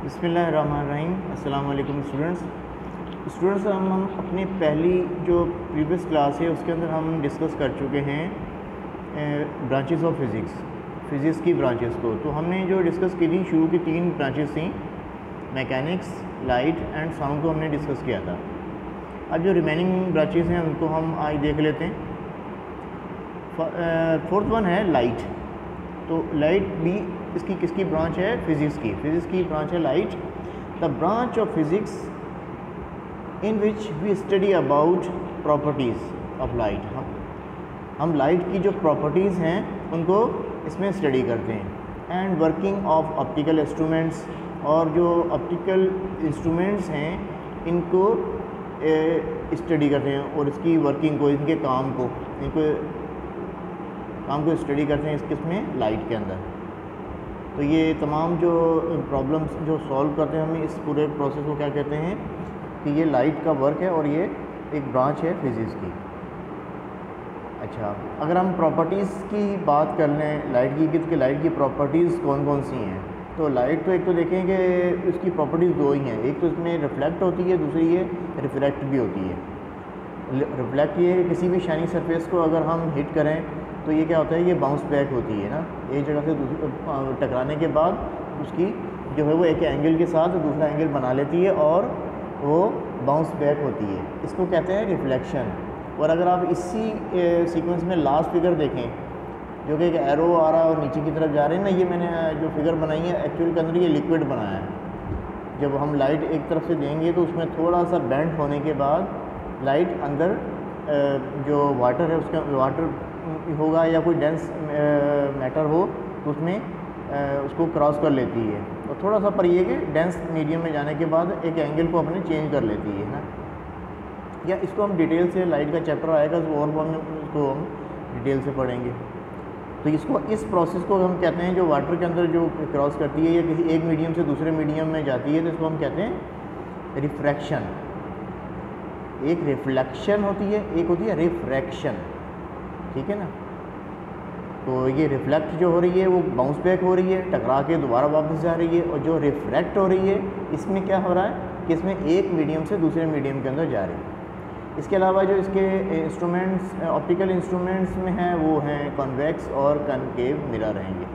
बिस्मिल्लाहिर्रहमानिर्रहीम। अस्सलाम वालेकुम स्टूडेंट्स। हम अपनी पहली जो प्रीवियस क्लास है उसके अंदर हम डिस्कस कर चुके हैं ब्रांचेस ऑफ फ़िज़िक्स की ब्रांचेस को। तो हमने जो डिस्कस की थी, शुरू की 3 ब्रांचेस थी, मैकेनिक्स, लाइट एंड साउंड को हमने डिस्कस किया था। अब जो रिमेनिंग ब्रांचेस हैं उनको हम आज देख लेते हैं। फोर्थ वन है लाइट। तो लाइट भी इसकी किसकी ब्रांच है? फिज़िक्स की ब्रांच है light. The branch of physics in which we study about properties of light. हम लाइट की जो प्रॉपर्टीज़ हैं उनको इसमें स्टडी करते हैं। And working of optical instruments, और जो ऑप्टिकल इंस्ट्रूमेंट्स हैं इनको स्टडी करते हैं और इसकी वर्किंग को, इनके काम को स्टडी करते हैं इसमें लाइट के अंदर। तो ये तमाम जो प्रॉब्लम्स जो सॉल्व करते हैं हम इस पूरे प्रोसेस को क्या कहते हैं कि ये लाइट का वर्क है और ये एक ब्रांच है फिज़िक्स की। अच्छा, अगर हम प्रॉपर्टीज़ की बात कर लें लाइट की लाइट की प्रॉपर्टीज़ कौन कौन सी हैं, तो लाइट तो एक तो देखें कि इसकी प्रॉपर्टीज़ 2 ही हैं। एक तो इसमें रिफ्लेक्ट होती है, दूसरी ये रिफ्रैक्ट भी होती है। रिफ्लेक्ट ये किसी भी शाइनी सरफेस को अगर हम हिट करें तो ये क्या होता है, ये बाउंस बैक होती है ना, एक जगह से दूसरी टकराने के बाद उसकी जो है वो एक एंगल के साथ दूसरा एंगल बना लेती है और वो बाउंस बैक होती है। इसको कहते हैं रिफ्लेक्शन। और अगर आप इसी सीक्वेंस में लास्ट फिगर देखें जो कि एक एरो आ रहा है और नीचे की तरफ जा रहे हैं ना, ये मैंने जो फिगर बनाई है एक्चुअल के अंदर ये लिक्विड बनाया है। जब हम लाइट एक तरफ से देंगे तो उसमें थोड़ा सा बेंड होने के बाद लाइट अंदर जो वाटर है उसका वाटर होगा या कोई डेंस मैटर हो तो उसमें उसको क्रॉस कर लेती है और थोड़ा सा पर ये कि डेंस मीडियम में जाने के बाद एक एंगल को अपने चेंज कर लेती है ना। या इसको हम डिटेल से, लाइट का चैप्टर आएगा तो और इसको हम डिटेल से पढ़ेंगे। तो इसको, इस प्रोसेस को हम कहते हैं जो वाटर के अंदर जो क्रॉस करती है या किसी एक मीडियम से दूसरे मीडियम में जाती है तो इसको हम कहते हैं रिफ्रैक्शन। एक रिफ्लेक्शन होती है, एक होती है रिफ्रैक्शन, ठीक है ना। तो ये रिफ्लेक्ट जो हो रही है वो बाउंस बैक हो रही है, टकरा के दोबारा वापस जा रही है। और जो रिफ्रैक्ट हो रही है इसमें क्या हो रहा है कि इसमें एक मीडियम से दूसरे मीडियम के अंदर जा रही है। इसके अलावा जो इसके इंस्ट्रूमेंट्स ऑप्टिकल इंस्ट्रूमेंट्स में हैं वो हैं कॉन्वेक्स और कनकेव मिरर रहेंगे।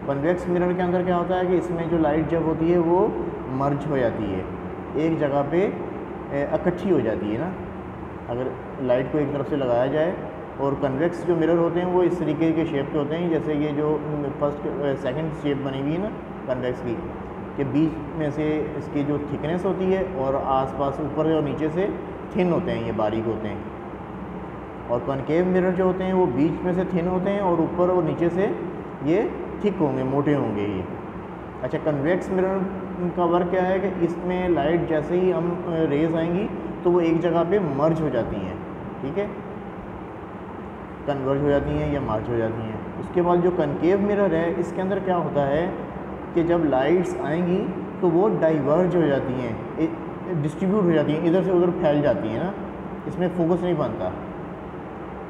कॉन्वेक्स मिरर के अंदर क्या होता है कि इसमें जो लाइट जब होती है वो मर्ज हो जाती है, एक जगह पे इकट्ठी हो जाती है ना, अगर लाइट को एक तरफ से लगाया जाए। और कन्वेक्स जो मिरर होते हैं वो इस तरीके के शेप के होते हैं, जैसे ये जो सेकंड शेप बनी हुई है ना कन्वेक्स की, के बीच में से इसकी जो थिकनेस होती है और आसपास ऊपर और नीचे से थिन होते हैं, ये बारीक होते हैं। और कॉनकेव मिरर जो होते हैं वो बीच में से थिन होते हैं और ऊपर और नीचे से ये थिक होंगे, मोटे होंगे ये। अच्छा, कन्वेक्स मिरर का वर्क क्या है कि इसमें लाइट जैसे ही हम रेज आएंगी तो वो एक जगह पे मर्ज हो जाती हैं, ठीक है, कन्वर्ज हो जाती हैं या मर्ज हो जाती हैं। उसके बाद जो कनकेव मिरर है इसके अंदर क्या होता है कि जब लाइट्स आएंगी तो वो डाइवर्ज हो जाती हैं, डिस्ट्रीब्यूट हो जाती हैं, इधर से उधर फैल जाती हैं ना, इसमें फोकस नहीं बनता।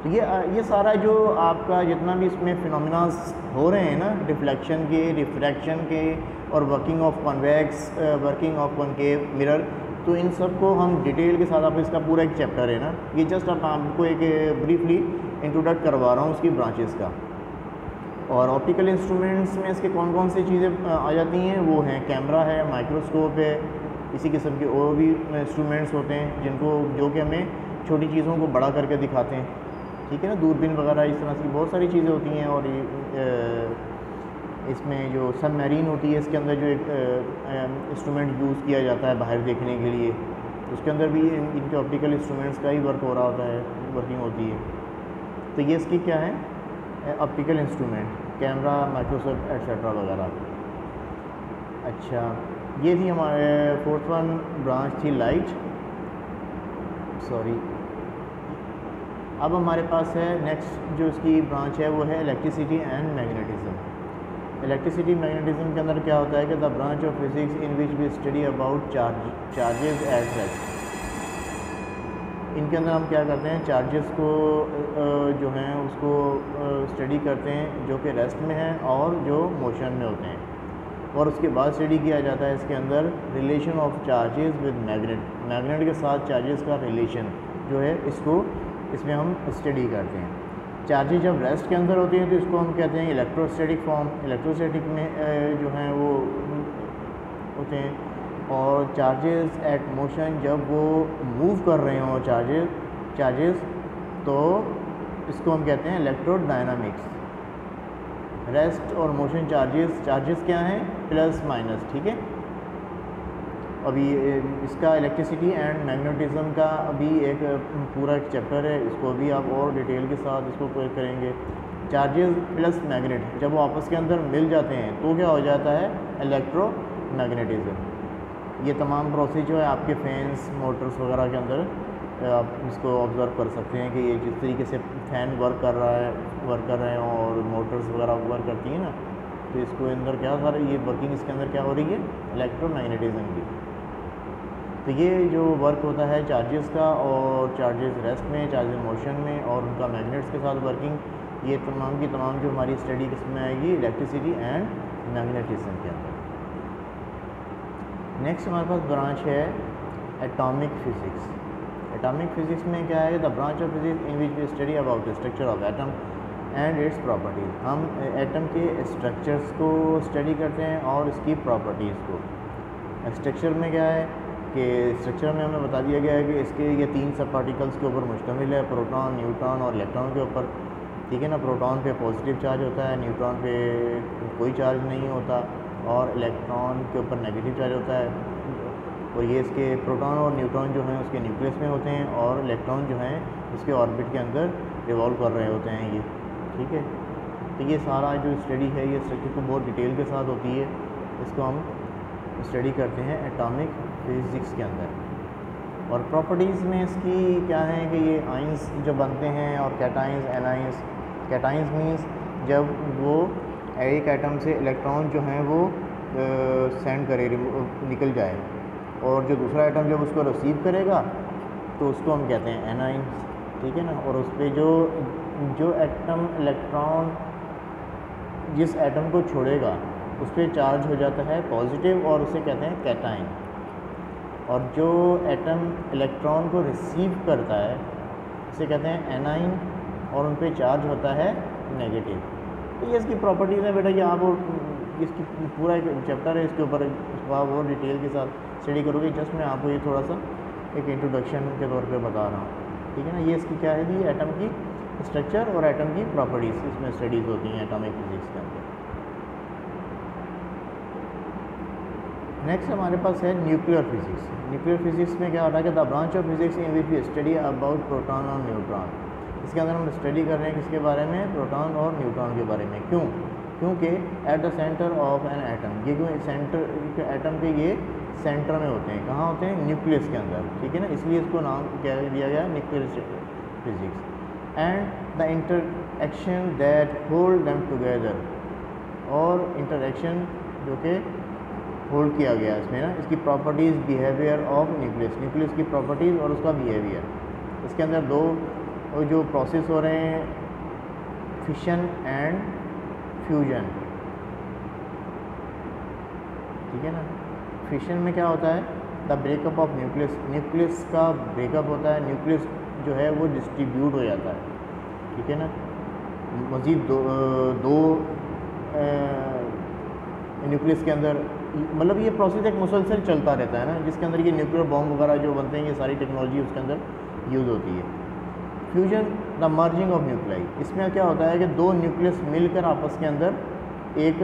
तो ये सारा जो आपका जितना भी इसमें फिनोमिनास हो रहे हैं ना, रिफ्लेक्शन के, रिफ्रैक्शन के और working of convex, working of concave mirror, तो इन सब को हम डिटेल के साथ, आप इसका पूरा एक चैप्टर है ना, ये जस्ट अब आपको एक ब्रीफली इंट्रोडक्ट करवा रहा हूँ उसकी ब्रांचेस का। और ऑप्टिकल इंस्ट्रूमेंट्स में इसके कौन कौन सी चीज़ें आ जाती हैं वो हैं कैमरा है, माइक्रोस्कोप है, इसी किस्म के और भी इंस्ट्रूमेंट्स होते हैं जिनको जो कि हमें छोटी चीज़ों को बड़ा करके दिखाते हैं, ठीक है ना, दूरबीन वगैरह, इस तरह की बहुत सारी चीज़ें होती हैं। और इसमें जो सबमरीन होती है इसके अंदर जो एक इंस्ट्रूमेंट यूज़ किया जाता है बाहर देखने के लिए, उसके अंदर भी इनके ऑप्टिकल इंस्ट्रूमेंट्स का ही वर्क हो रहा होता है, वर्किंग होती है। तो ये इसकी क्या है, optical instrument, camera, microscope etcetera वगैरह। अच्छा, ये थी हमारे फोर्थ वन ब्रांच थी लाइट, सॉरी। अब हमारे पास है नेक्स्ट जो इसकी ब्रांच है वो है electricity and magnetism. Electricity magnetism के अंदर क्या होता है कि the branch of physics in which we study about charges at rest. इनके अंदर हम क्या करते हैं, चार्जेस को जो हैं उसको स्टडी करते हैं जो कि रेस्ट में हैं और जो मोशन में होते हैं। और उसके बाद स्टडी किया जाता है इसके अंदर relation of charges with magnet, magnet के साथ चार्जेस का रिलेशन जो है इसमें हम स्टडी करते हैं। चार्जेस जब रेस्ट के अंदर होती हैं तो इसको हम कहते हैं इलेक्ट्रोस्टैटिक फॉर्म, इलेक्ट्रोस्टैटिक में जो हैं वो होते हैं। और चार्जेस एट मोशन जब वो मूव कर रहे हों चार्जेस तो इसको हम कहते हैं इलेक्ट्रोडायनामिक्स। रेस्ट और मोशन चार्जेस क्या हैं, प्लस माइनस, ठीक है। अभी इसका इलेक्ट्रिसिटी एंड मैग्नेटिज्म का अभी एक पूरा एक चैप्टर है, इसको भी आप और डिटेल के साथ इसको करेंगे। चार्जेस प्लस मैग्नेट जब वो आपस के अंदर मिल जाते हैं तो क्या हो जाता है, इलेक्ट्रोमैग्नेटिज्म। ये तमाम प्रोसेस जो है आपके फैंस मोटर्स वगैरह के अंदर आप इसको ऑब्ज़र्व कर सकते हैं कि ये जिस तरीके से फ़ैन वर्क कर रहे हैं और मोटर्स वगैरह वर्क करती हैं ना, तो इसको अंदर क्या सारा ये वर्किंग इसके अंदर क्या हो रही है, इलेक्ट्रोमैग्नेटिज्म की। तो ये जो वर्क होता है चार्जेस का, और चार्जेस रेस्ट में, चार्जेस मोशन में, और उनका मैग्नेट्स के साथ वर्किंग, ये तमाम की तमाम जो हमारी स्टडी किसमें आएगी, इलेक्ट्रिसिटी एंड मैग्नेटिज्म के अंदर। नेक्स्ट हमारे पास ब्रांच है एटॉमिक फिज़िक्स। एटॉमिक फिज़िक्स में क्या है, the branch of physics in which we study about the structure of atom and its properties. हम एटम के स्ट्रक्चर्स को स्टडी करते हैं और इसकी प्रॉपर्टीज़ को। स्ट्रक्चर में क्या है कि स्ट्रक्चर में हमें बता दिया गया है कि इसके ये 3 सब पार्टिकल्स के ऊपर मुश्तमिल है, प्रोटॉन, न्यूट्रॉन और इलेक्ट्रॉन के ऊपर, ठीक है ना। प्रोटॉन पे पॉजिटिव चार्ज होता है, न्यूट्रॉन पे कोई चार्ज नहीं होता, और इलेक्ट्रॉन के ऊपर नेगेटिव चार्ज होता है। और ये इसके प्रोटॉन और न्यूट्रॉन जो हैं उसके न्यूक्लियस में होते हैं, और इलेक्ट्रॉन जो हैं इसके ऑर्बिट के अंदर रिवॉल्व कर रहे होते हैं ये, ठीक है। तो ये सारा जो स्टडी है ये स्ट्रक्चर को बहुत डिटेल के साथ होती है, इसको हम स्टडी करते हैं एटॉमिक फिज़िक्स के अंदर। और प्रॉपर्टीज़ में इसकी क्या है कि ये आइंस जो बनते हैं और कैटाइंस, एनाइंस। कैटाइंस मीन्स जब वो एक एटम से इलेक्ट्रॉन जो हैं वो सेंड करे, निकल जाए, और जो दूसरा एटम जब उसको रिसीव करेगा तो उसको हम कहते हैं एनाइंस, ठीक है ना। और उस पर जो एटम इलेक्ट्रॉन जिस एटम को छोड़ेगा उस पर चार्ज हो जाता है पॉजिटिव, और उसे कहते हैं कैटाइन। और जो एटम इलेक्ट्रॉन को रिसीव करता है उसे कहते हैं एनाइन, और उन पर चार्ज होता है नेगेटिव। तो ये इसकी प्रॉपर्टीज़ हैं बेटा, ये आप इसकी पूरा एक चैप्टर है, इसके ऊपर आप और डिटेल के साथ स्टडी करोगे। जस्ट मैं आपको ये थोड़ा सा एक इंट्रोडक्शन के तौर पे बता रहा हूँ, ठीक है ना। ये इसकी क्या है, ये एटम की स्ट्रक्चर और एटम की प्रॉपर्टीज़ इसमें स्टडीज़ होती हैं एटॉमिक फिज़िक्स के अंदर। नेक्स्ट हमारे पास है न्यूक्लियर फिज़िक्स। न्यूक्लियर फिज़िक्स में क्या होता है कि the branch of physics in which we study about proton और न्यूट्रॉन। इसके अंदर हम स्टडी कर रहे हैं किसके बारे में, प्रोटॉन और न्यूट्रॉन के बारे में। क्योंकि at the centre of an atom, ये क्यों सेंटर एटम के ये सेंटर में होते हैं, कहाँ होते हैं, न्यूक्लियस के अंदर, ठीक है ना। इसलिए इसको नाम क्या दिया गया, nuclear physics. And the interaction that hold them together, और इंटरएक्शन जो कि होल्ड किया गया इसमें ना, इसकी properties, behaviour of nucleus, nucleus की प्रॉपर्टीज़ और उसका बिहेवियर। इसके अंदर दो जो प्रोसेस हो रहे हैं, फिशन एंड फ्यूजन, ठीक है ना। फिशन में क्या होता है, the breakup of nucleus, nucleus का ब्रेकअप होता है, न्यूक्लियस जो है वो डिस्ट्रीब्यूट हो जाता है, ठीक है ना। मज़ीद दो न्यूक्लियस के अंदर, मतलब ये प्रोसेस एक मुसलसल चलता रहता है ना, जिसके अंदर ये न्यूक्लियर बॉम्ब वगैरह जो बनते हैं, ये सारी टेक्नोलॉजी उसके अंदर यूज़ होती है। Fusion, the merging of nuclei, इसमें क्या होता है कि दो न्यूक्लियस मिलकर आपस के अंदर एक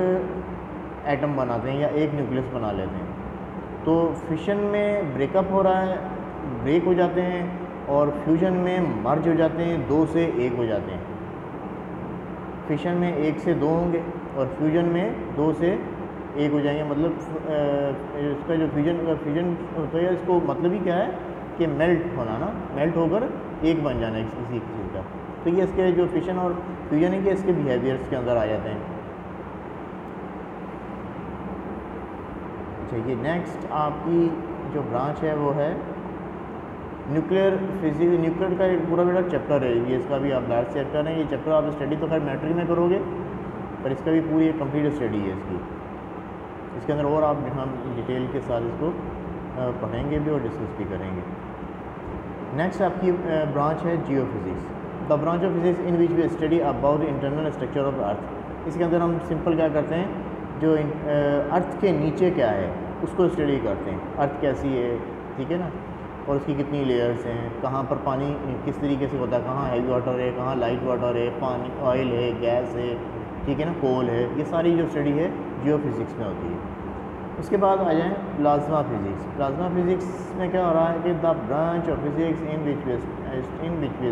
एटम बनाते हैं या एक न्यूक्लियस बना लेते हैं। तो फिशन में ब्रेकअप हो रहा है, ब्रेक हो जाते हैं, और फ्यूजन में मर्ज हो जाते हैं, 2 से 1 हो जाते हैं। फिशन में 1 से 2 होंगे और फ्यूजन में 2 से 1 हो जाएंगे। मतलब इसका जो फ्यूजन होता है, इसको मतलब ही क्या है कि मेल्ट होना ना, मेल्ट होकर एक बन जाना है किसी चीज़ का। तो ये इसके जो फिशन और फ्यूजन है कि इसके बिहेवियर्स के अंदर आ जाते हैं। अच्छा, ये नेक्स्ट आपकी जो ब्रांच है वो है न्यूक्लियर फिजिक्स। न्यूक्लियर का एक पूरा बड़ा चैप्टर है ये, इसका भी आप लास्ट चैप्टर है। ये चैप्टर आप स्टडी तो खैर मैट्रिक में करोगे, पर इसका भी पूरी एक कंप्लीट स्टडी है इसकी। इसके अंदर और आप हम डिटेल के साथ इसको पढ़ेंगे भी और डिस्कस भी करेंगे। नेक्स्ट आपकी ब्रांच है geophysics. The branch of physics in which we study about internal structure of earth. इसके अंदर हम सिंपल क्या करते हैं, जो अर्थ के नीचे क्या है उसको स्टडी करते हैं। अर्थ कैसी है, ठीक है ना, और उसकी कितनी लेयर्स हैं, कहाँ पर पानी किस तरीके से होता है, कहाँ हैवी वाटर है, कहाँ लाइट वाटर है, पानी ऑयल है, गैस है, ठीक है ना, कोल है, ये सारी जो स्टडी है जियोफिज़िक्स में होती है। उसके बाद आ जाएँ प्लाज्मा फिज़िक्स। प्लाज्मा फिज़िक्स में क्या हो रहा है कि the branch of physics in which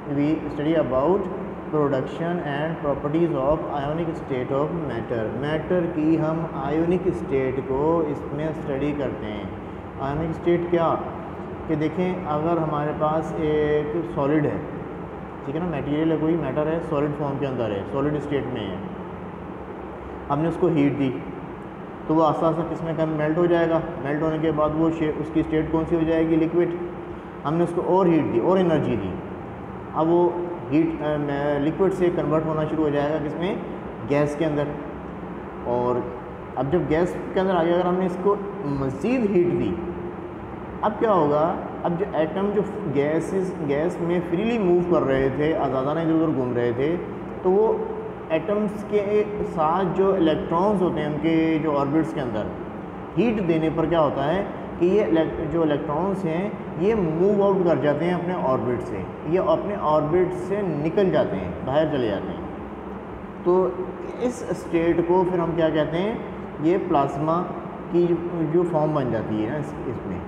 we study about production and properties of ionic state of matter. Matter की हम आयोनिक स्टेट को इसमें स्टडी करते हैं। आयोनिक स्टेट क्या कि देखें, अगर हमारे पास एक सॉलिड है, ठीक है ना, मटेरियल है, कोई मैटर है, सॉलिड फॉर्म के अंदर है, सॉलिड स्टेट में है, हमने उसको हीट दी तो वो आस्ता आस्ता किस में मेल्ट हो जाएगा। मेल्ट होने के बाद वो उसकी स्टेट कौन सी हो जाएगी, लिक्विड। हमने उसको और हीट दी और एनर्जी दी, अब वो हीट लिक्विड से कन्वर्ट होना शुरू हो जाएगा किसमें, गैस के अंदर। और अब जब गैस के अंदर आ गया, अगर हमने इसको मज़ीद हीट दी, अब क्या होगा, अब जो एटम जो गैस में फ्रीली मूव कर रहे थे, आज़ादाना इधर उधर घूम रहे थे, तो वो एटम्स के साथ जो इलेक्ट्रॉन्स होते हैं उनके जो ऑर्बिट्स के अंदर हीट देने पर क्या होता है कि ये जो इलेक्ट्रॉन्स हैं ये मूव आउट कर जाते हैं अपने ऑर्बिट से, ये अपने ऑर्बिट से निकल जाते हैं, बाहर चले जाते हैं। तो इस स्टेट को फिर हम क्या कहते हैं, ये प्लाज्मा की जो फॉर्म बन जाती है ना इसमें।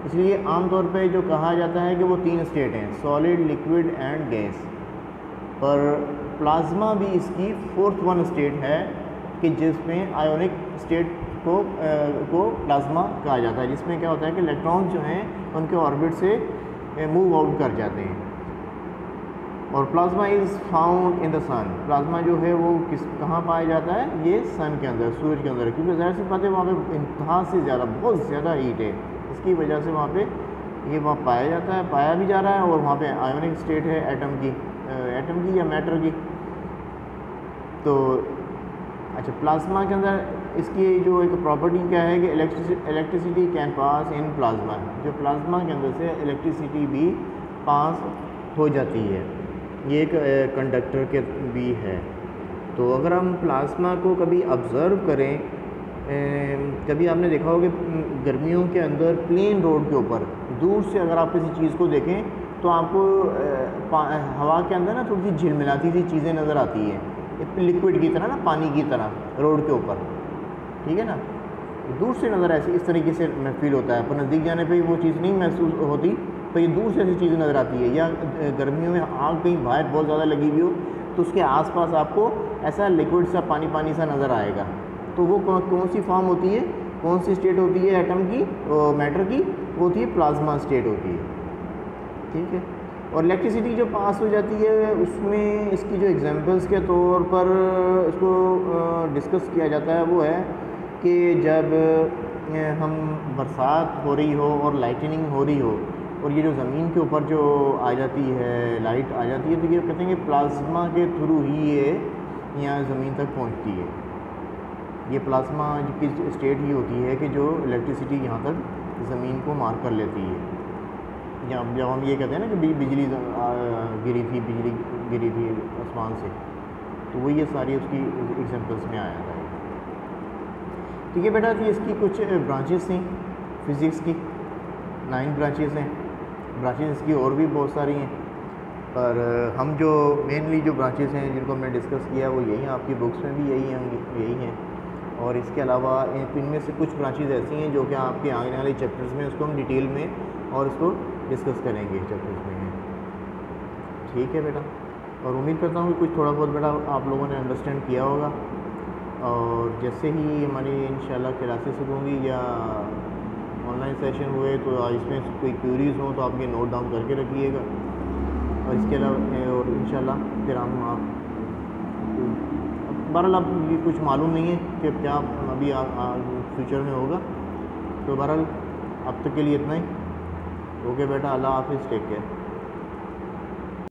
इसलिए आमतौर पे जो कहा जाता है कि वो 3 स्टेट हैं, सॉलिड, लिक्विड एंड गैस, पर प्लाज्मा भी इसकी 4th वन स्टेट है कि जिसमें आयोनिक स्टेट को प्लाज्मा कहा जाता है, जिसमें क्या होता है कि इलेक्ट्रॉन्स जो हैं उनके ऑर्बिट से मूव आउट कर जाते हैं। और plasma is found in the sun. Plasma जो है वो कहाँ पाया जाता है, ये सन के अंदर, सूरज के अंदर, क्योंकि ज़ाहिर सी बात है वहाँ पे इंतहा से ज़्यादा, बहुत ज़्यादा हीट है, इसकी वजह से वहाँ पे ये वहाँ पाया जाता है, पाया भी जा रहा है। और वहाँ पे आयोनिक स्टेट है एटम की या मैटर की। तो अच्छा, प्लाज्मा के अंदर इसकी जो एक प्रॉपर्टी क्या है कि electricity can pass in plasma. जो प्लाज्मा के अंदर से इलेक्ट्रिसिटी भी पास हो जाती है, ये एक कंडक्टर के भी है। तो अगर हम प्लाज्मा को कभी ऑब्ज़र्व करें, कभी आपने देखा होगा कि गर्मियों के अंदर प्लेन रोड के ऊपर दूर से अगर आप किसी चीज़ को देखें तो आपको हवा के अंदर ना थोड़ी सी झिलमिलाती सी चीज़ें नज़र आती हैं, लिक्विड की तरह ना, पानी की तरह रोड के ऊपर, ठीक है ना, दूर से नज़र ऐसी इस तरीके से फील होता है, पर नज़दीक जाने पे वो चीज़ नहीं महसूस होती, तो ये दूर से ऐसी चीज़ें नज़र आती है। या गर्मियों में आग कहीं बाहर बहुत ज़्यादा लगी हुई हो तो उसके आसपास आपको ऐसा लिक्विड सा पानी सा नज़र आएगा। तो वो कौन सी फॉर्म होती है, कौन सी स्टेट होती है एटम की, मैटर की, वो होती है प्लाज्मा स्टेट होती है, ठीक है। और इलेक्ट्रिसिटी जो पास हो जाती है उसमें इसकी जो एग्जांपल्स के तौर पर इसको डिस्कस किया जाता है वो है कि जब हम बरसात हो रही हो और लाइटनिंग हो रही हो और ये जो ज़मीन के ऊपर जो आ जाती है, लाइट आ जाती है, तो ये कहते हैं कि प्लाज्मा के थ्रू ही ये यहाँ ज़मीन तक पहुँचती है। ये प्लाज्मा की स्टेट ही होती है कि जो इलेक्ट्रिसिटी यहाँ तक ज़मीन को मार कर लेती है। जब हम ये कहते हैं ना कि बिजली गिरी थी आसमान से, तो वो ये सारी उसकी एग्जांपल्स में आया था। ठीक है बेटा, तो इसकी कुछ ब्रांचेस थी फिज़िक्स की, 9 ब्रांचेस हैं। ब्रांचेस इसकी और भी बहुत सारी हैं, पर हम जो मेनली जो ब्रांचेस हैं जिनको हमने डिस्कस किया वो यही हैं, आपकी बुक्स में भी यही हैं। और इसके अलावा इनमें से कुछ ब्रांचेस ऐसी हैं जो कि आपके आने वाले चैप्टर्स में उसको हम डिटेल में और इसको डिस्कस करेंगे चैप्टर्स में। ठीक है बेटा, और उम्मीद करता हूँ कि कुछ थोड़ा बहुत बेटा आप लोगों ने अंडरस्टैंड किया होगा। और जैसे ही हमारी इंशाल्लाह क्लासेस शुरू होंगी या ऑनलाइन सेशन हुए तो इसमें कोई क्यूरीज़ हो तो आप ये नोट डाउन करके रखिएगा। और इसके अलावा और इंशाल्लाह फिर हम आप बहरहाल अब ये कुछ मालूम नहीं है कि क्या अभी फ्यूचर में होगा, तो बहरहाल अब तक के लिए इतना ही। ओके बेटा, अल्लाह हाफिज़, टेक केयर।